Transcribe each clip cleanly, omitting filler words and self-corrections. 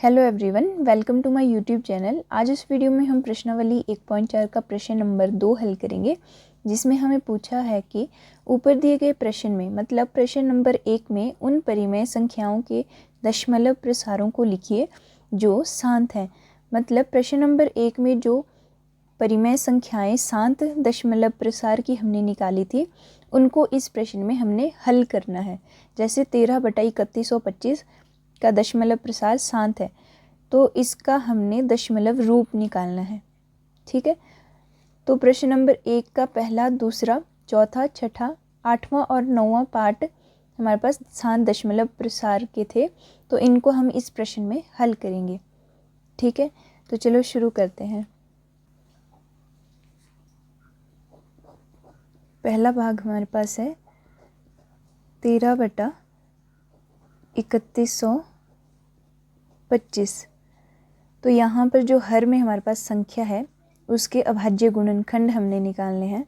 Hello everyone, welcome to my YouTube channel. आज इस video में हम प्रश्नावली 1.4 का प्रश्न नंबर 2 हल करेंगे, जिसमें हमें पूछा है कि ऊपर दिए गए प्रश्न में मतलब प्रश्न नंबर 1 में उन परिमेय संख्याओं के दशमलव प्रसारों को लिखिए जो शांत हैं। मतलब प्रश्न नंबर 1 में जो परिमेय संख्याएं शांत दशमलव प्रसार की हमने निकाली थी, उनको इस प्रश्न में हमने हल करना है। जैसे 13/3125 का दशमलव प्रसार शांत है, तो इसका हमने दशमलव रूप निकालना है। ठीक है, तो प्रश्न नंबर 1 का पहला, दूसरा, चौथा, छठा, 8वां और 9वां पार्ट हमारे पास शांत दशमलव प्रसार के थे, तो इनको हम इस प्रश्न में हल करेंगे। ठीक है, तो चलो शुरू करते हैं। पहला भाग हमारे पास है 13/3125। तो यहाँ पर जो हर में हमारे पास संख्या है उसके अभाज्य गुणनखंड हमने निकालने हैं।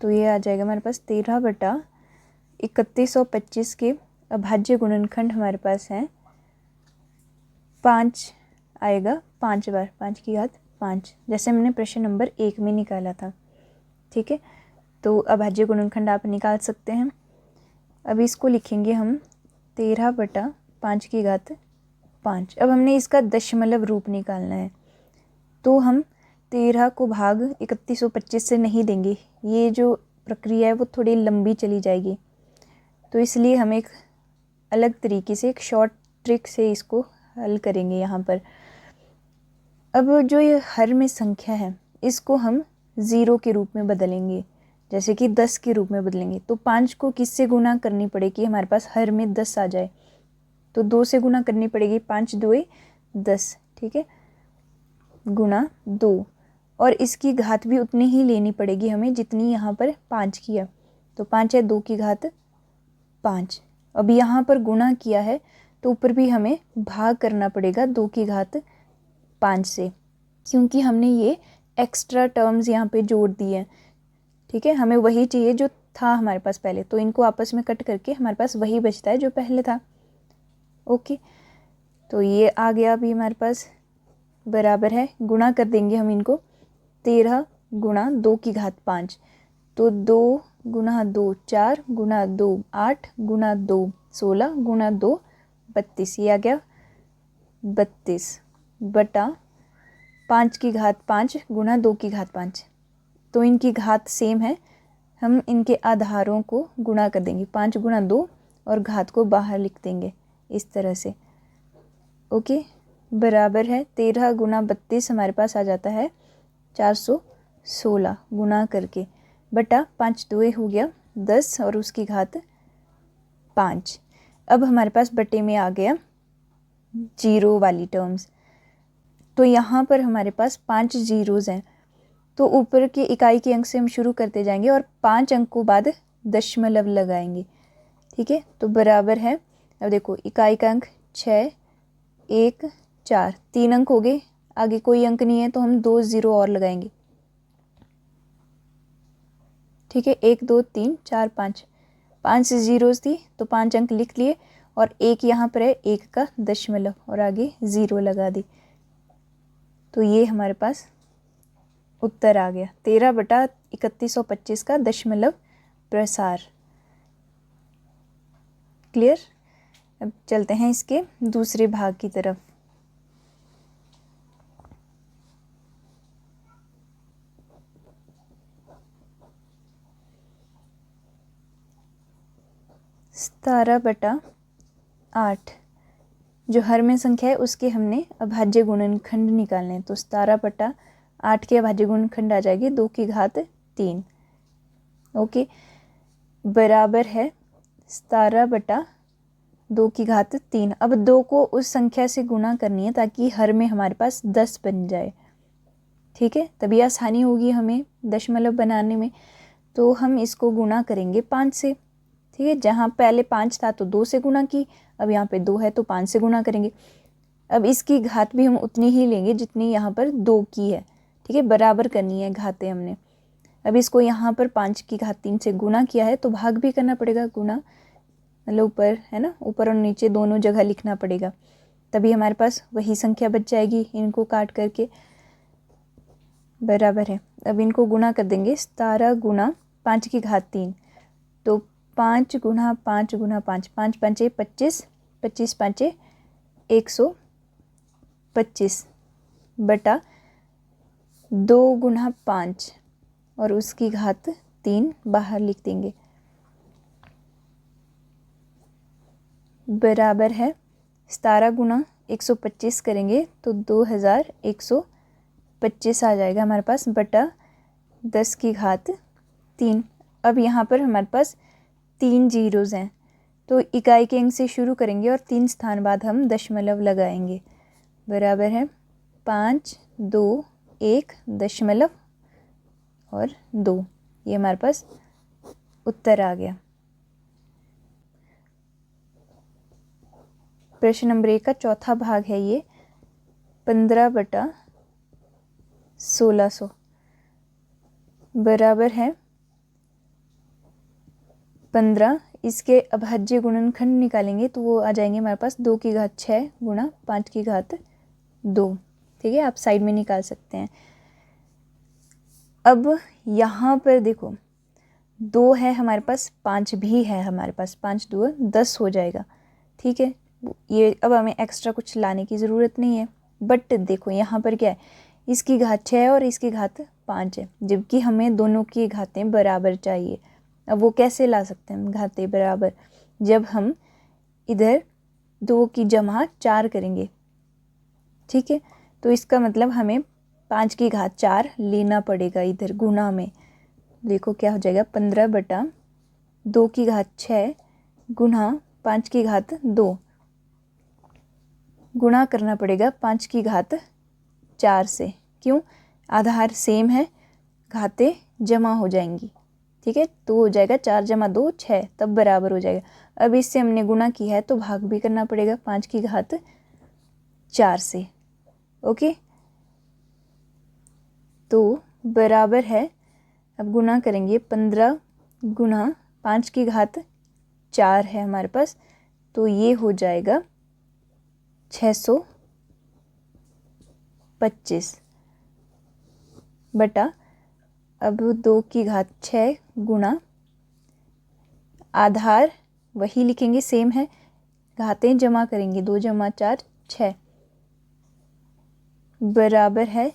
तो ये आ जाएगा हमारे पास 13/3125 के अभाज्य गुणनखंड हमारे पास हैं 5 आएगा, 5 बार 5 की घात 5, जैसे हमने प्रश्न नंबर 1 में निकाला था। ठीक है, तो अभाज्य गुणनखंड आप निकाल सकते हैं। अब इसको लिखेंगे हम 13/5 की घात 5। अब हमने इसका दशमलव रूप निकालना है, तो हम 13 को भाग 3125 से नहीं देंगे। ये जो प्रक्रिया है वो थोड़ी लंबी चली जाएगी, तो इसलिए हम एक अलग तरीके से, एक शॉर्ट ट्रिक से इसको हल करेंगे यहाँ पर। अब जो ये हर में संख्या है इसको हम 0 के रूप में बदलेंगे, जैसे कि 10 के रूप में बदलेंगे। तो 5 को किससे गुना करनी पड़ेगी, हमारे पास हर में 10 आ जाए, तो 2 से गुना करनी पड़ेगी। 5 2 10, ठीक है, गुना 2, और इसकी घात भी उतनी ही लेनी पड़ेगी हमें जितनी यहाँ पर 5 की है। तो 5 है 2 की घात 5। अब यहाँ पर गुना किया है तो ऊपर भी हमें भाग करना पड़ेगा 2 की घात 5 से, क्योंकि हमने ये एक्स्ट्रा टर्म्स यहाँ पे जोड़ दिए हैं। ठीक है, हमें वही चाहिए जो था हमारे पास पहले, तो इनको आपस में कट करके हमारे पास वही बचता है जो पहले था। ओके, तो ये आ गया अभी हमारे पास, बराबर है, गुणा कर देंगे हम इनको। 13 गुणा 2 की घात 5, तो 2 गुणा 2 4, गुणा 2 8, गुणा 2 16, गुणा 2 32। ये आ गया 32 बटा 5 की घात 5 गुणा 2 की घात 5। तो इनकी घात सेम है, हम इनके आधारों को गुणा कर देंगे। 5 गुणा 2 और घात को बाहर लिख देंगे इस तरह से। ओके, बराबर है 13 गुणा 32 हमारे पास आ जाता है 416 गुणा करके, बटा 5 2 हो गया 10 और उसकी घात 5। अब हमारे पास बटे में आ गया 0 वाली टर्म्स, तो यहाँ पर हमारे पास 5 जीरोज़ हैं, तो ऊपर के इकाई के अंक से हम शुरू करते जाएंगे और 5 अंकों बाद दशमलव लगाएंगे। ठीक है, तो बराबर है, अब देखो इकाई का अंक 6 1 4, 3 अंक हो गए, आगे कोई अंक नहीं है तो हम 2 0 और लगाएंगे। ठीक है, 1 2 3 4 5, 5 जीरोज़ थी तो 5 अंक लिख लिए, और एक यहाँ पर है 1 का दशमलव और आगे 0 लगा दी। तो ये हमारे पास उत्तर आ गया 13/3125 का दशमलव प्रसार। क्लियर। अब चलते हैं इसके दूसरे भाग की तरफ। सतारह बटा 8 जो हर में संख्या है उसके हमने अभाज्य गुणनखंड निकालने हैं। तो 17/8 के अभाज्य गुणनखंड आ जाएगी 2 की घात 3। ओके, बराबर है 17/2 की घात 3। अब 2 को उस संख्या से गुणा करनी है ताकि हर में हमारे पास 10 बन जाए। ठीक है, तभी आसानी होगी हमें दशमलव बनाने में। तो हम इसको गुणा करेंगे 5 से। ठीक है, जहाँ पहले 5 था तो 2 से गुणा की, अब यहाँ पे 2 है तो 5 से गुणा करेंगे। अब इसकी घात भी हम उतनी ही लेंगे जितनी यहाँ पर 2 की है। ठीक है, बराबर करनी है घातें हमने। अब इसको यहाँ पर 5 की घात 3 से गुणा किया है तो भाग भी करना पड़ेगा, गुणा मतलब ऊपर है ना, ऊपर और नीचे दोनों जगह लिखना पड़ेगा। तभी हमारे पास वही संख्या बच जाएगी इनको काट करके, बराबर है। अब इनको गुणा कर देंगे, 17 गुणा 5 की घात 3, तो 5 गुणा 5 गुणा 5, 5 पंचे 25, 25 पंचे 125 बटा 2 गुणा 5 और उसकी घात 3 बाहर लिख देंगे, बराबर है 17 गुणा 125 करेंगे तो 2125 आ जाएगा हमारे पास, बटा 10 की घात 3। अब यहाँ पर हमारे पास 3 जीरोज़ हैं, तो इकाई के अंक से शुरू करेंगे और 3 स्थान बाद हम दशमलव लगाएंगे, बराबर है 5 2 1 दशमलव और 2। ये हमारे पास उत्तर आ गया। प्रश्न नंबर 1 का चौथा भाग है ये, 15 बटा 1600 बराबर है 15। इसके अभाज्य गुणनखंड निकालेंगे तो वो आ जाएंगे हमारे पास 2 की घात 6 गुणा 5 की घात 2। ठीक है, आप साइड में निकाल सकते हैं। अब यहाँ पर देखो 2 है हमारे पास, 5 भी है हमारे पास, 5 2 10 हो जाएगा। ठीक है, ये अब हमें एक्स्ट्रा कुछ लाने की ज़रूरत नहीं है। बट देखो यहाँ पर क्या है, इसकी घात 6 है और इसकी घात 5 है, जबकि हमें दोनों की घातें बराबर चाहिए। अब वो कैसे ला सकते हैं हम घातें बराबर, जब हम इधर 2 की जमा 4 करेंगे। ठीक है, तो इसका मतलब हमें 5 की घात 4 लेना पड़ेगा इधर गुणा में। देखो क्या हो जाएगा, 15 बटा 2 की घात 6 गुणा 5 की घात 2, गुणा करना पड़ेगा 5 की घात 4 से। क्यों, आधार सेम है, घातें जमा हो जाएंगी। ठीक है, तो हो जाएगा 4 जमा 2 6, तब बराबर हो जाएगा। अब इससे हमने गुणा की है तो भाग भी करना पड़ेगा 5 की घात 4 से। ओके, तो बराबर है, अब गुणा करेंगे 15 गुणा 5 की घात 4 है हमारे पास, तो ये हो जाएगा 625 बटा, अब 2 की घात 6 गुणा, आधार वही लिखेंगे सेम है, घातें जमा करेंगे 2 जमा 4 6, बराबर है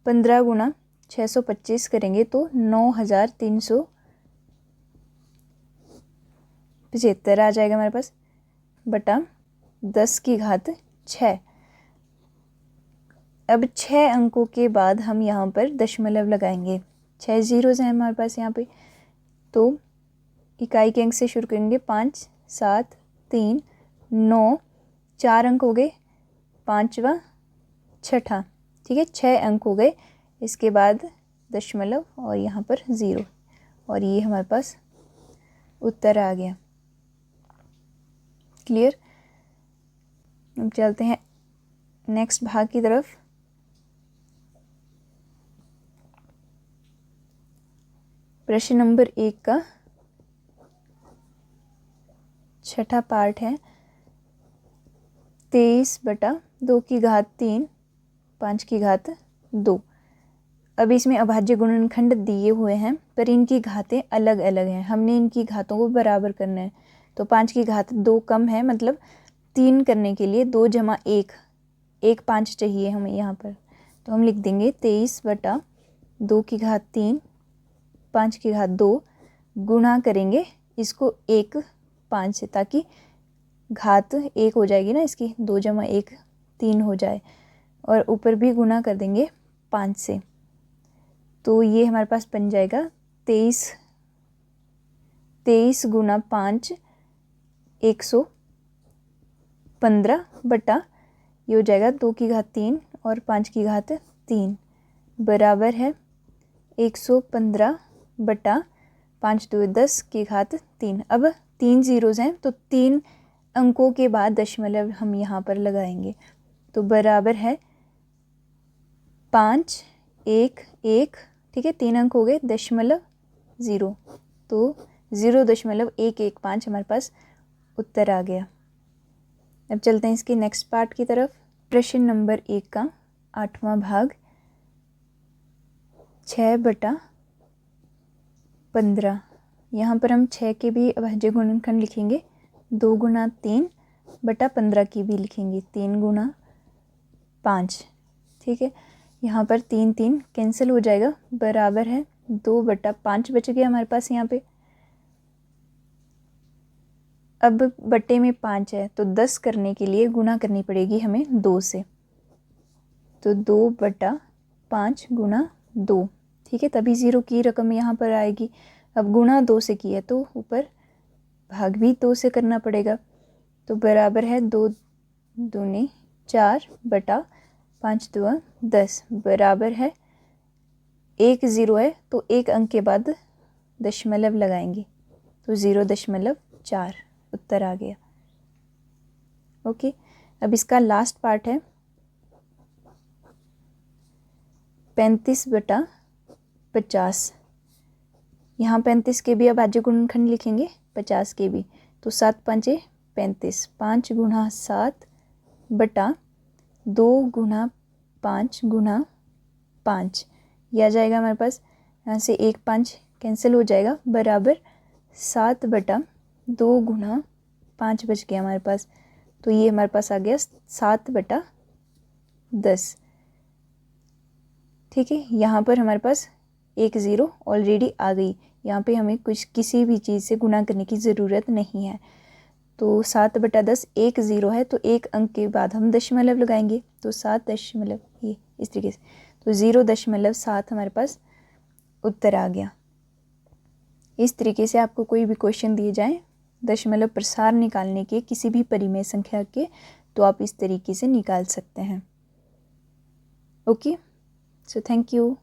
15 गुणा 625 करेंगे तो 9375 आ जाएगा हमारे पास, बटा 10 की घात 6। अब 6 अंकों के बाद हम यहाँ पर दशमलव लगाएंगे, 6 जीरोज़ हैं हमारे पास यहाँ पे, तो इकाई के अंक से शुरू करेंगे 5 7 3 9, 4 अंक हो गए, 5वां 6ठा। ठीक है, 6 अंक हो गए, इसके बाद दशमलव और यहाँ पर 0, और ये हमारे पास उत्तर आ गया। क्लियर, अब चलते हैं नेक्स्ट भाग की तरफ। प्रश्न नंबर 1 का छठा पार्ट है, 23 बटा 2 की घात 3 5 की घात 2। अब इसमें अभाज्य गुणनखंड दिए हुए हैं पर इनकी घातें अलग अलग हैं, हमने इनकी घातों को बराबर करना है। तो 5 की घात 2 कम है, मतलब 3 करने के लिए 2 जमा 1 1 5 चाहिए हमें यहाँ पर, तो हम लिख देंगे 23 बटा 2 की घात 3 5 की घात 2, गुणा करेंगे इसको 1 5 से, ताकि घात 1 हो जाएगी ना इसकी, 2 जमा 1 3 हो जाए, और ऊपर भी गुणा कर देंगे 5 से, तो ये हमारे पास बन जाएगा 23 गुणा 5 115 बटा, ये हो जाएगा 2 की घात 3 और 5 की घात 3, बराबर है 115 बटा 5 2 10 की घात 3। अब 3 जीरोज़ हैं तो 3 अंकों के बाद दशमलव हम यहाँ पर लगाएंगे, तो बराबर है 5 1 1। ठीक है, 3 अंक हो गए, दशमलव 0, तो 0.115 हमारे पास उत्तर आ गया। अब चलते हैं इसके नेक्स्ट पार्ट की तरफ। प्रश्न नंबर 1 का 8वां भाग 6/15। यहाँ पर हम 6 के भी अभाज्य गुणनखंड लिखेंगे, 2 गुना 3/15 की भी लिखेंगे, 3 गुना 5। ठीक है, यहाँ पर 3 3 कैंसिल हो जाएगा, बराबर है 2/5 बच गया हमारे पास यहाँ पे। अब बट्टे में 5 है तो 10 करने के लिए गुना करनी पड़ेगी हमें 2 से, तो 2/5 गुना 2। ठीक है, तभी 0 की रकम यहाँ पर आएगी। अब गुणा 2 से की है तो ऊपर भाग भी 2 से करना पड़ेगा, तो बराबर है 2 दूनी 4/5 2 10, बराबर है 1 0 है तो एक अंक के बाद दशमलव लगाएंगे, तो 0.4 उत्तर आ गया। ओके, अब इसका लास्ट पार्ट है 35/50। यहाँ 35 के भी अभाज्य गुणनखंड लिखेंगे, 50 के भी, तो 7 5 35, 5 गुना 7 बटा 2 गुना 5 गुना 5, यह आ जाएगा हमारे पास। यहाँ से 1 5 कैंसिल हो जाएगा, बराबर 7/2 गुना 5 बच गया हमारे पास, तो ये हमारे पास आ गया 7/10। ठीक है, यहाँ पर हमारे पास 1 0 ऑलरेडी आ गई, यहाँ पे हमें कुछ किसी भी चीज़ से गुना करने की ज़रूरत नहीं है। तो 7/10 1 0 है तो एक अंक के बाद हम दशमलव लगाएंगे, तो 7 दशमलव ये इस तरीके से, तो 0.7 हमारे पास उत्तर आ गया। इस तरीके से आपको कोई भी क्वेश्चन दिए जाएं दशमलव प्रसार निकालने के किसी भी परिमेय संख्या के, तो आप इस तरीके से निकाल सकते हैं। Okay, so thank you.